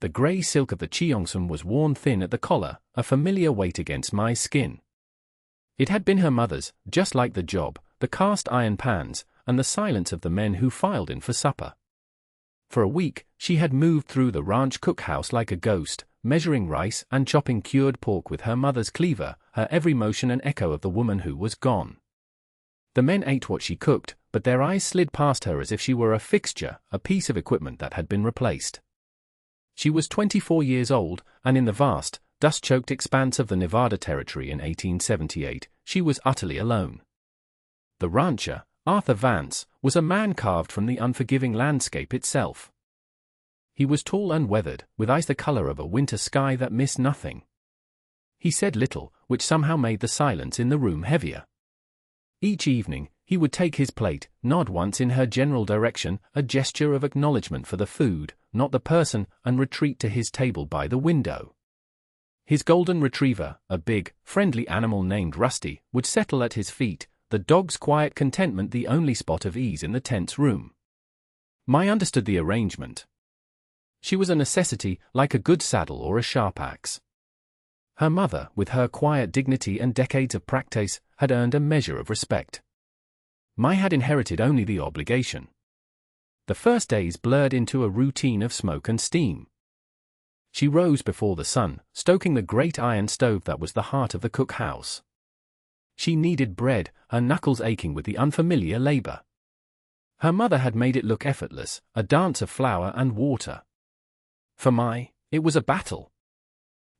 The grey silk of the cheongsam was worn thin at the collar, a familiar weight against my skin. It had been her mother's, just like the job, the cast iron pans, and the silence of the men who filed in for supper. For a week, she had moved through the ranch cookhouse like a ghost, measuring rice and chopping cured pork with her mother's cleaver, her every motion an echo of the woman who was gone. The men ate what she cooked, but their eyes slid past her as if she were a fixture, a piece of equipment that had been replaced. She was 24 years old, and in the vast, dust-choked expanse of the Nevada Territory in 1878, she was utterly alone. The rancher, Arthur Vance, was a man carved from the unforgiving landscape itself. He was tall and weathered, with eyes the color of a winter sky that missed nothing. He said little, which somehow made the silence in the room heavier. Each evening, he would take his plate, nod once in her general direction, a gesture of acknowledgement for the food, not the person, and retreat to his table by the window. His golden retriever, a big, friendly animal named Rusty, would settle at his feet, the dog's quiet contentment the only spot of ease in the tense room. Mai understood the arrangement. She was a necessity, like a good saddle or a sharp axe. Her mother, with her quiet dignity and decades of practice, had earned a measure of respect. Mai had inherited only the obligation. The first days blurred into a routine of smoke and steam. She rose before the sun, stoking the great iron stove that was the heart of the cookhouse. She kneaded bread, her knuckles aching with the unfamiliar labor. Her mother had made it look effortless, a dance of flour and water. For Mai, it was a battle.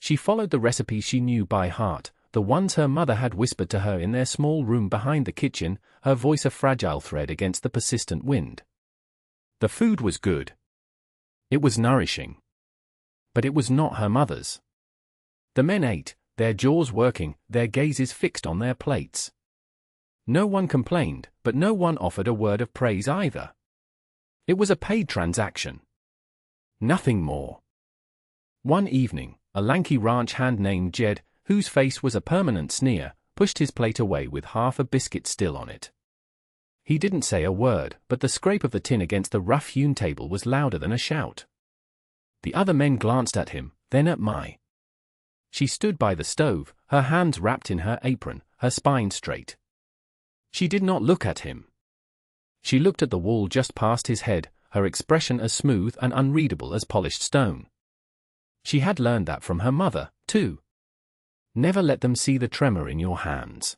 She followed the recipes she knew by heart, the ones her mother had whispered to her in their small room behind the kitchen, her voice a fragile thread against the persistent wind. The food was good. It was nourishing. But it was not her mother's. The men ate, their jaws working, their gazes fixed on their plates. No one complained, but no one offered a word of praise either. It was a paid transaction. Nothing more. One evening, a lanky ranch hand named Jed, whose face was a permanent sneer, pushed his plate away with half a biscuit still on it. He didn't say a word, but the scrape of the tin against the rough-hewn table was louder than a shout. The other men glanced at him, then at Mai. She stood by the stove, her hands wrapped in her apron, her spine straight. She did not look at him. She looked at the wall just past his head, her expression as smooth and unreadable as polished stone. She had learned that from her mother, too. Never let them see the tremor in your hands.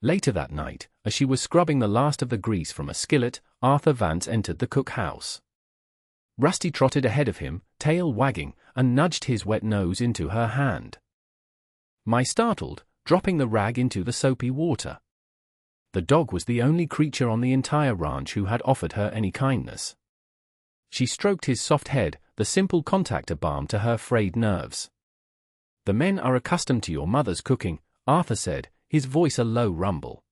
Later that night, as she was scrubbing the last of the grease from a skillet, Arthur Vance entered the cookhouse. Rusty trotted ahead of him, tail wagging, and nudged his wet nose into her hand. Mai startled, dropping the rag into the soapy water. The dog was the only creature on the entire ranch who had offered her any kindness. She stroked his soft head, the simple contact a balm to her frayed nerves. "The men are accustomed to your mother's cooking," Arthur said, his voice a low rumble.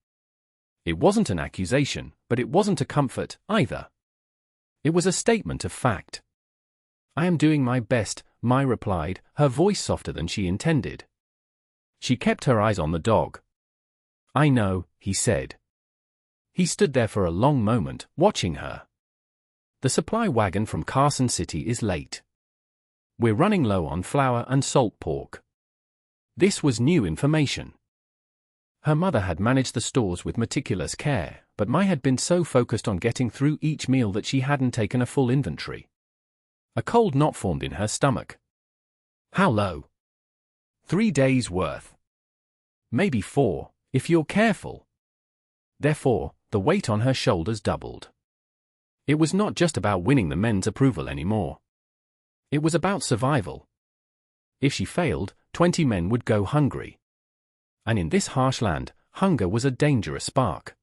It wasn't an accusation, but it wasn't a comfort, either. It was a statement of fact. "I am doing my best," Mai replied, her voice softer than she intended. She kept her eyes on the dog. "I know," he said. He stood there for a long moment, watching her. "The supply wagon from Carson City is late. We're running low on flour and salt pork." This was new information. Her mother had managed the stores with meticulous care, but Mai had been so focused on getting through each meal that she hadn't taken a full inventory. A cold knot formed in her stomach. "How low?" "3 days' worth. Maybe 4, if you're careful." Therefore, the weight on her shoulders doubled. It was not just about winning the men's approval anymore. It was about survival. If she failed, 20 men would go hungry. And in this harsh land, hunger was a dangerous spark.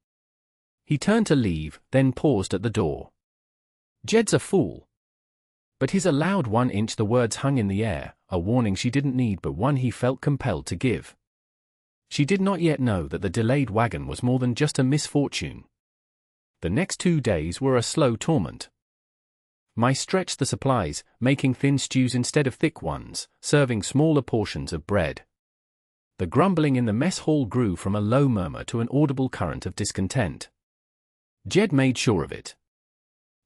He turned to leave, then paused at the door. "Jed's a fool." But his allowed 1 inch, the words hung in the air, a warning she didn't need but one he felt compelled to give. She did not yet know that the delayed wagon was more than just a misfortune. The next 2 days were a slow torment. Mai stretched the supplies, making thin stews instead of thick ones, serving smaller portions of bread. The grumbling in the mess hall grew from a low murmur to an audible current of discontent. Jed made sure of it.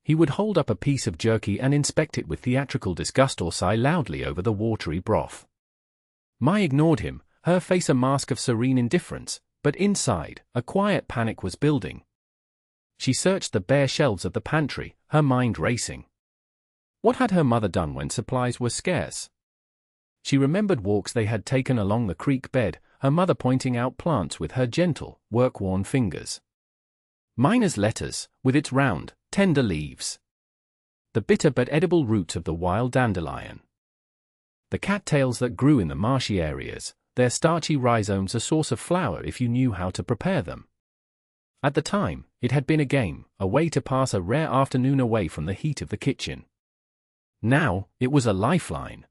He would hold up a piece of jerky and inspect it with theatrical disgust or sigh loudly over the watery broth. Mai ignored him, her face a mask of serene indifference, but inside, a quiet panic was building. She searched the bare shelves of the pantry, her mind racing. What had her mother done when supplies were scarce? She remembered walks they had taken along the creek bed, her mother pointing out plants with her gentle, work-worn fingers. Miner's lettuce, with its round, tender leaves. The bitter but edible roots of the wild dandelion. The cattails that grew in the marshy areas, their starchy rhizomes a source of flour if you knew how to prepare them. At the time, it had been a game, a way to pass a rare afternoon away from the heat of the kitchen. Now, it was a lifeline.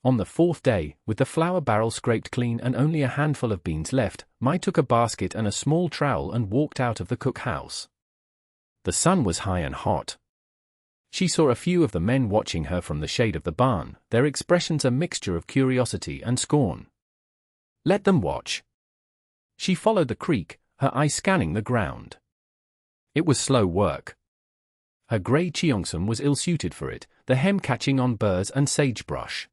On the fourth day, with the flour barrel scraped clean and only a handful of beans left, Mai took a basket and a small trowel and walked out of the cookhouse. The sun was high and hot. She saw a few of the men watching her from the shade of the barn, their expressions a mixture of curiosity and scorn. Let them watch. She followed the creek, her eyes scanning the ground. It was slow work. Her grey cheongsam was ill-suited for it, the hem catching on burrs and sagebrush.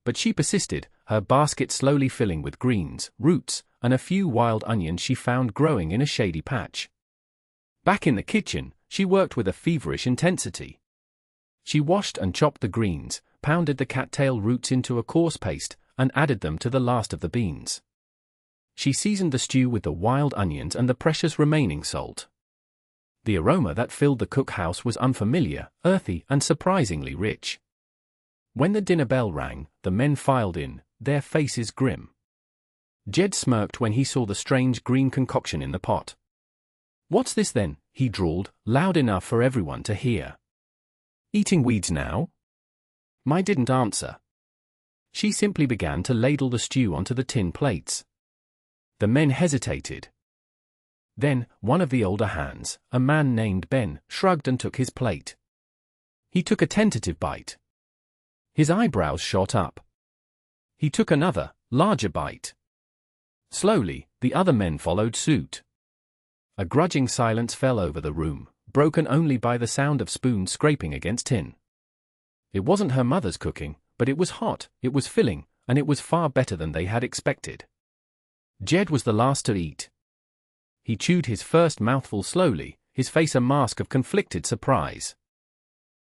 But she persisted, her basket slowly filling with greens, roots, and a few wild onions she found growing in a shady patch. Back in the kitchen, she worked with a feverish intensity. She washed and chopped the greens, pounded the cattail roots into a coarse paste, and added them to the last of the beans. She seasoned the stew with the wild onions and the precious remaining salt. The aroma that filled the cookhouse was unfamiliar, earthy, and surprisingly rich. When the dinner bell rang, the men filed in, their faces grim. Jed smirked when he saw the strange green concoction in the pot. "What's this then?" he drawled, loud enough for everyone to hear. "Eating weeds now?" Mai didn't answer. She simply began to ladle the stew onto the tin plates. The men hesitated. Then, one of the older hands, a man named Ben, shrugged and took his plate. He took a tentative bite. His eyebrows shot up. He took another, larger bite. Slowly, the other men followed suit. A grudging silence fell over the room, broken only by the sound of spoons scraping against tin. It wasn't her mother's cooking, but it was hot, it was filling, and it was far better than they had expected. Jed was the last to eat. He chewed his first mouthful slowly, his face a mask of conflicted surprise.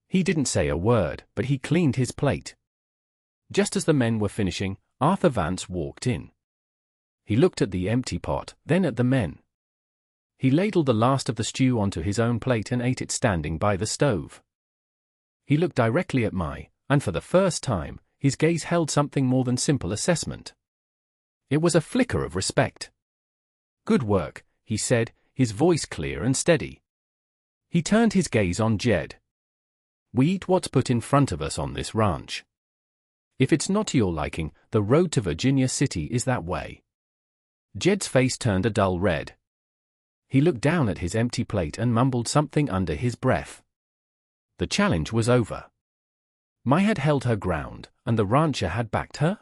He didn't say a word, but he cleaned his plate. Just as the men were finishing, Arthur Vance walked in. He looked at the empty pot, then at the men. He ladled the last of the stew onto his own plate and ate it standing by the stove. He looked directly at Mai, and for the first time, his gaze held something more than simple assessment. It was a flicker of respect. "Good work," he said, his voice clear and steady. He turned his gaze on Jed. "We eat what's put in front of us on this ranch. If it's not to your liking, the road to Virginia City is that way." Jed's face turned a dull red. He looked down at his empty plate and mumbled something under his breath. The challenge was over. Mai had held her ground, and the rancher had backed her?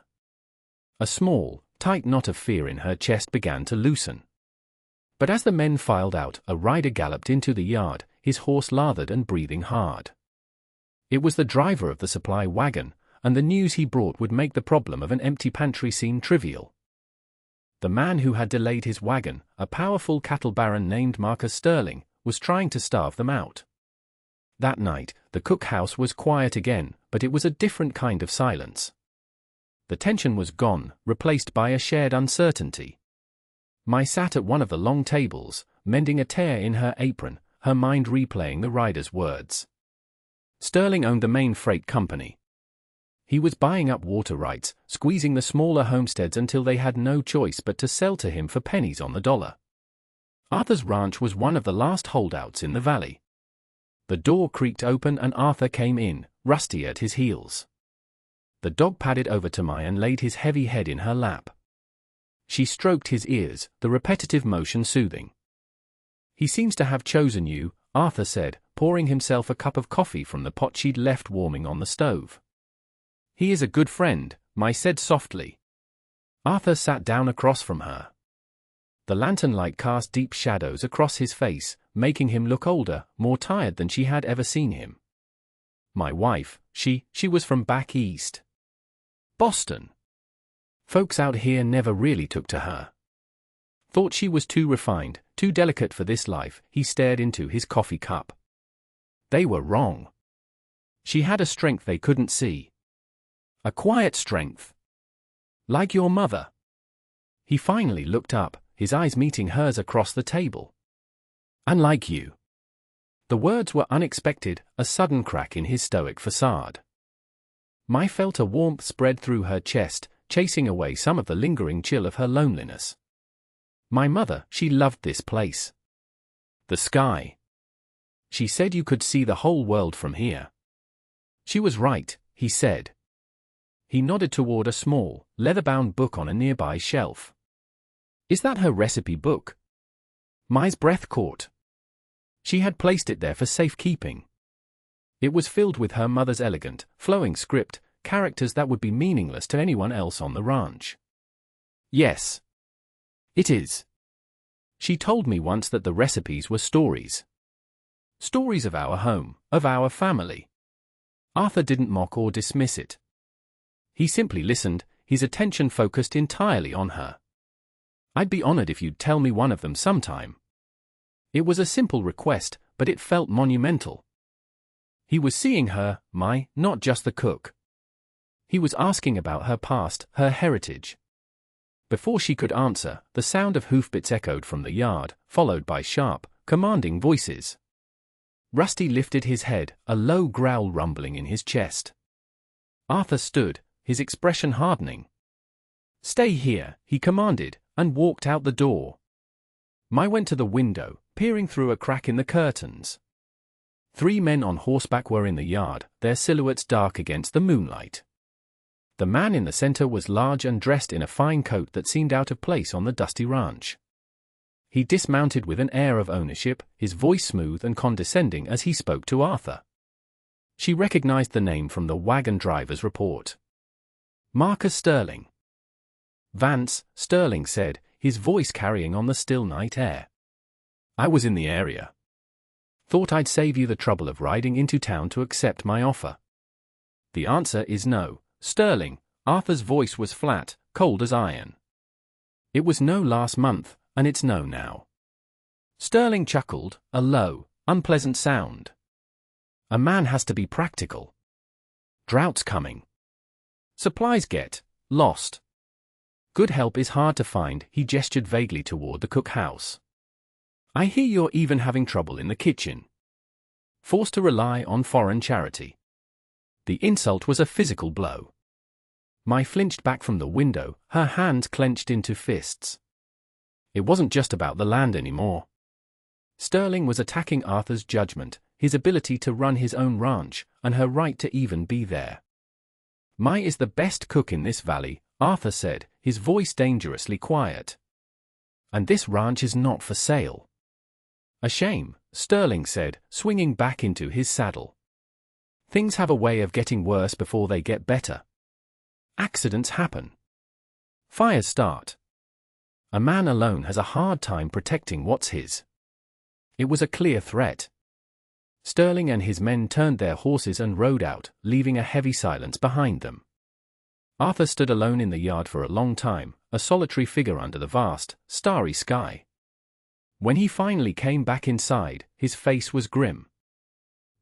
A small, tight knot of fear in her chest began to loosen. But as the men filed out, a rider galloped into the yard, his horse lathered and breathing hard. It was the driver of the supply wagon, and the news he brought would make the problem of an empty pantry seem trivial. The man who had delayed his wagon, a powerful cattle baron named Marcus Sterling, was trying to starve them out. That night, the cookhouse was quiet again, but it was a different kind of silence. The tension was gone, replaced by a shared uncertainty. Mai sat at one of the long tables, mending a tear in her apron, her mind replaying the rider's words. Sterling owned the main freight company. He was buying up water rights, squeezing the smaller homesteads until they had no choice but to sell to him for pennies on the dollar. Arthur's ranch was one of the last holdouts in the valley. The door creaked open and Arthur came in, Rusty at his heels. The dog padded over to Mai and laid his heavy head in her lap. She stroked his ears, the repetitive motion soothing. "He seems to have chosen you," Arthur said, pouring himself a cup of coffee from the pot she'd left warming on the stove. "He is a good friend," Mai said softly. Arthur sat down across from her. The lantern light cast deep shadows across his face, making him look older, more tired than she had ever seen him. My wife, she was from back east. Boston. Folks out here never really took to her. Thought she was too refined, too delicate for this life. He stared into his coffee cup. They were wrong. She had a strength they couldn't see. A quiet strength. Like your mother. He finally looked up, his eyes meeting hers across the table. And like you. The words were unexpected, a sudden crack in his stoic facade. Mai felt a warmth spread through her chest, chasing away some of the lingering chill of her loneliness. My mother, she loved this place. The sky. She said you could see the whole world from here. She was right, he said. He nodded toward a small, leather-bound book on a nearby shelf. Is that her recipe book? Mai's breath caught. She had placed it there for safekeeping. It was filled with her mother's elegant, flowing script, characters that would be meaningless to anyone else on the ranch. Yes. It is. She told me once that the recipes were stories. Stories of our home, of our family. Arthur didn't mock or dismiss it. He simply listened, his attention focused entirely on her. I'd be honored if you'd tell me one of them sometime. It was a simple request, but it felt monumental. He was seeing her, Mai, not just the cook. He was asking about her past, her heritage. Before she could answer, the sound of hoofbeats echoed from the yard, followed by sharp, commanding voices. Rusty lifted his head, a low growl rumbling in his chest. Arthur stood, his expression hardening. Stay here, he commanded, and walked out the door. Mai went to the window, peering through a crack in the curtains. 3 men on horseback were in the yard, their silhouettes dark against the moonlight. The man in the center was large and dressed in a fine coat that seemed out of place on the dusty ranch. He dismounted with an air of ownership, his voice smooth and condescending as he spoke to Arthur. She recognized the name from the wagon driver's report. Marcus Sterling. Vance, Sterling said, his voice carrying on the still night air. I was in the area. Thought I'd save you the trouble of riding into town to accept my offer. The answer is no, Sterling. Arthur's voice was flat, cold as iron. It was no last month, and it's no now. Sterling chuckled, a low, unpleasant sound. A man has to be practical. Drought's coming. Supplies get lost. Good help is hard to find, he gestured vaguely toward the cookhouse. I hear you're even having trouble in the kitchen. Forced to rely on foreign charity. The insult was a physical blow. Mai flinched back from the window, her hands clenched into fists. It wasn't just about the land anymore. Sterling was attacking Arthur's judgment, his ability to run his own ranch, and her right to even be there. Mai is the best cook in this valley, Arthur said, his voice dangerously quiet. And this ranch is not for sale. A shame, Sterling said, swinging back into his saddle. Things have a way of getting worse before they get better. Accidents happen. Fires start. A man alone has a hard time protecting what's his. It was a clear threat. Sterling and his men turned their horses and rode out, leaving a heavy silence behind them. Arthur stood alone in the yard for a long time, a solitary figure under the vast, starry sky. When he finally came back inside, his face was grim.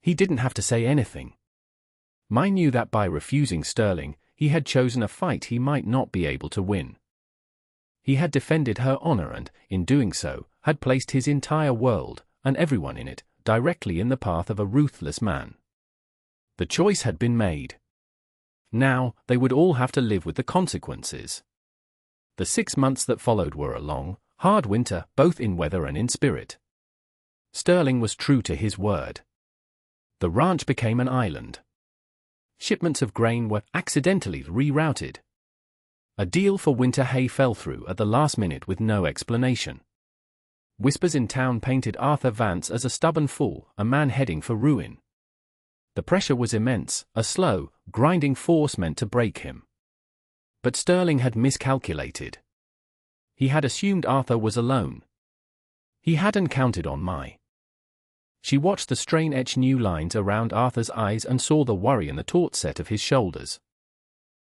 He didn't have to say anything. Mai knew that by refusing Sterling, he had chosen a fight he might not be able to win. He had defended her honor and, in doing so, had placed his entire world, and everyone in it, directly in the path of a ruthless man. The choice had been made. Now, they would all have to live with the consequences. The 6 months that followed were a long, hard winter, both in weather and in spirit. Sterling was true to his word. The ranch became an island. Shipments of grain were accidentally rerouted. A deal for winter hay fell through at the last minute with no explanation. Whispers in town painted Arthur Vance as a stubborn fool, a man heading for ruin. The pressure was immense, a slow, grinding force meant to break him. But Sterling had miscalculated. He had assumed Arthur was alone. He hadn't counted on Mai. She watched the strain etch new lines around Arthur's eyes and saw the worry in the taut set of his shoulders.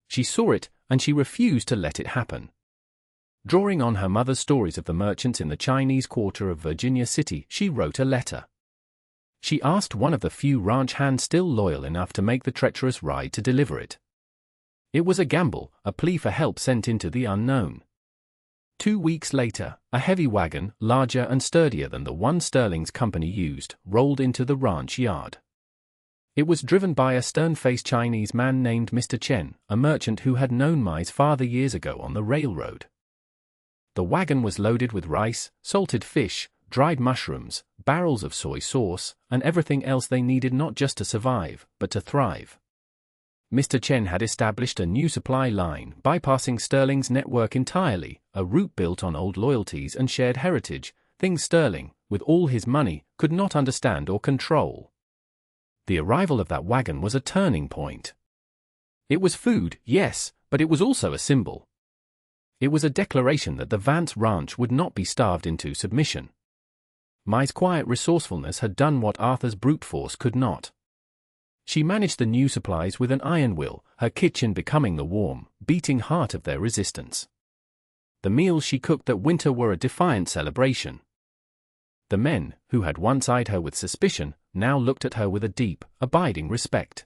She saw it, and she refused to let it happen. Drawing on her mother's stories of the merchants in the Chinese quarter of Virginia City, she wrote a letter. She asked one of the few ranch hands still loyal enough to make the treacherous ride to deliver it. It was a gamble, a plea for help sent into the unknown. 2 weeks later, a heavy wagon, larger and sturdier than the one Sterling's company used, rolled into the ranch yard. It was driven by a stern-faced Chinese man named Mr. Chen, a merchant who had known Mai's father years ago on the railroad. The wagon was loaded with rice, salted fish, dried mushrooms, barrels of soy sauce, and everything else they needed not just to survive, but to thrive. Mr. Chen had established a new supply line, bypassing Sterling's network entirely, a route built on old loyalties and shared heritage, things Sterling, with all his money, could not understand or control. The arrival of that wagon was a turning point. It was food, yes, but it was also a symbol. It was a declaration that the Vance Ranch would not be starved into submission. Mai's quiet resourcefulness had done what Arthur's brute force could not. She managed the new supplies with an iron will, her kitchen becoming the warm, beating heart of their resistance. The meals she cooked that winter were a defiant celebration. The men, who had once eyed her with suspicion, now looked at her with a deep, abiding respect.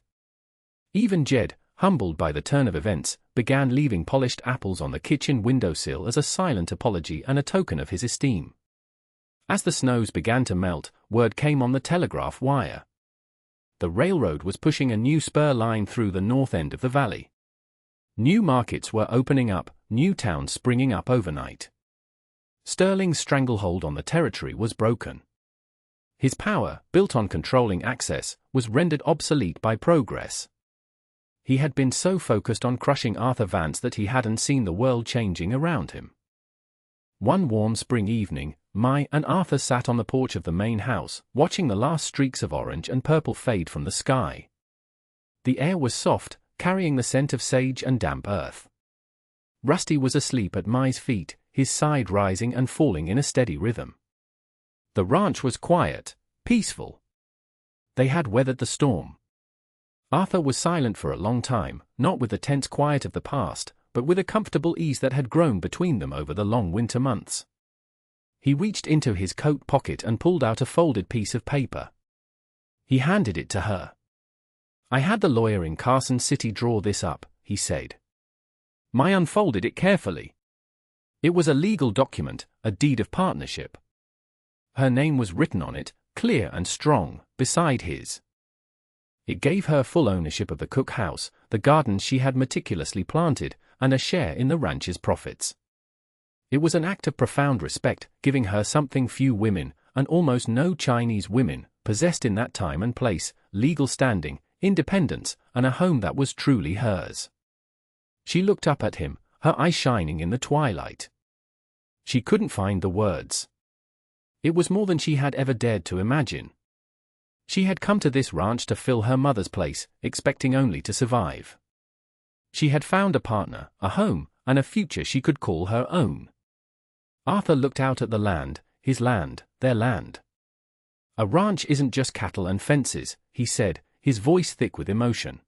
Even Jed, humbled by the turn of events, began leaving polished apples on the kitchen windowsill as a silent apology and a token of his esteem. As the snows began to melt, word came on the telegraph wire. The railroad was pushing a new spur line through the north end of the valley. New markets were opening up, new towns springing up overnight. Sterling's stranglehold on the territory was broken. His power, built on controlling access, was rendered obsolete by progress. He had been so focused on crushing Arthur Vance that he hadn't seen the world changing around him. One warm spring evening, Mai and Arthur sat on the porch of the main house, watching the last streaks of orange and purple fade from the sky. The air was soft, carrying the scent of sage and damp earth. Rusty was asleep at Mai's feet, his side rising and falling in a steady rhythm. The ranch was quiet, peaceful. They had weathered the storm. Arthur was silent for a long time, not with the tense quiet of the past, but with a comfortable ease that had grown between them over the long winter months. He reached into his coat pocket and pulled out a folded piece of paper. He handed it to her. "I had the lawyer in Carson City draw this up," he said. Mai unfolded it carefully. It was a legal document, a deed of partnership. Her name was written on it, clear and strong, beside his. It gave her full ownership of the Cook house, the gardens she had meticulously planted, and a share in the ranch's profits. It was an act of profound respect, giving her something few women, and almost no Chinese women, possessed in that time and place: legal standing, independence, and a home that was truly hers. She looked up at him, her eyes shining in the twilight. She couldn't find the words. It was more than she had ever dared to imagine. She had come to this ranch to fill her mother's place, expecting only to survive. She had found a partner, a home, and a future she could call her own. Arthur looked out at the land, his land, their land. "A ranch isn't just cattle and fences," he said, his voice thick with emotion.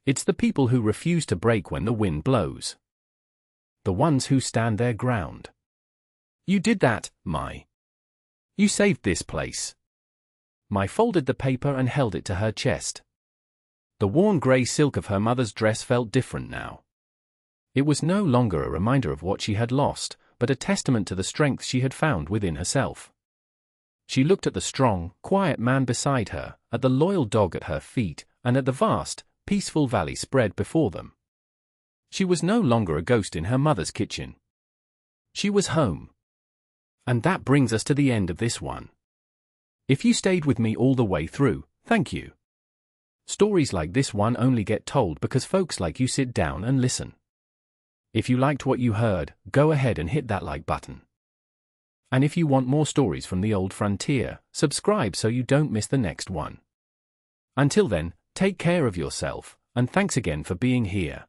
"It's the people who refuse to break when the wind blows. The ones who stand their ground. You did that, Mai. You saved this place." Mai folded the paper and held it to her chest. The worn grey silk of her mother's dress felt different now. It was no longer a reminder of what she had lost, but a testament to the strength she had found within herself. She looked at the strong, quiet man beside her, at the loyal dog at her feet, and at the vast, peaceful valley spread before them. She was no longer a ghost in her mother's kitchen. She was home. And that brings us to the end of this one. If you stayed with me all the way through, thank you. Stories like this one only get told because folks like you sit down and listen. If you liked what you heard, go ahead and hit that like button. And if you want more stories from the old frontier, subscribe so you don't miss the next one. Until then, take care of yourself, and thanks again for being here.